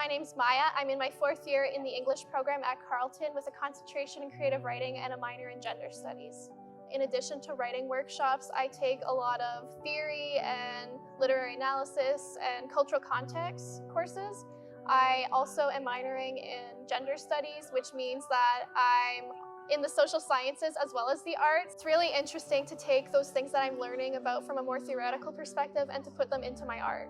My name's Maya. I'm in my 4th year in the English program at Carleton with a concentration in creative writing and a minor in gender studies. In addition to writing workshops, I take a lot of theory and literary analysis and cultural context courses. I also am minoring in gender studies, which means that I'm in the social sciences as well as the arts. It's really interesting to take those things that I'm learning about from a more theoretical perspective and to put them into my art.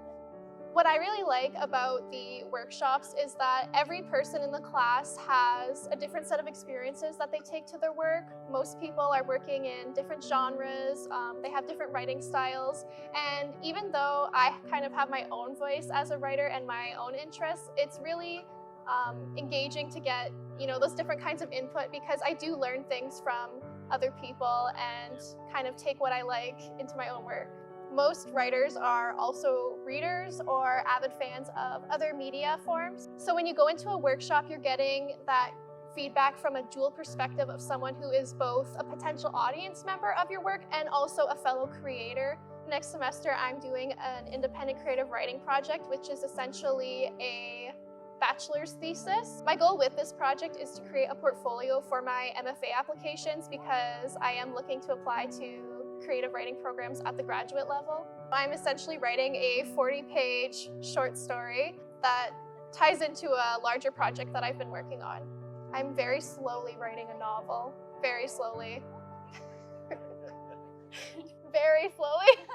What I really like about the workshops is that every person in the class has a different set of experiences that they take to their work. Most people are working in different genres, they have different writing styles, and even though I kind of have my own voice as a writer and my own interests, it's really engaging to get those different kinds of input, because I do learn things from other people and kind of take what I like into my own work. Most writers are also readers or avid fans of other media forms. So when you go into a workshop, you're getting that feedback from a dual perspective of someone who is both a potential audience member of your work and also a fellow creator. Next semester, I'm doing an independent creative writing project, which is essentially a bachelor's thesis. My goal with this project is to create a portfolio for my MFA applications, because I am looking to apply to creative writing programs at the graduate level. I'm essentially writing a 40-page short story that ties into a larger project that I've been working on. I'm very slowly writing a novel, very slowly. Very slowly.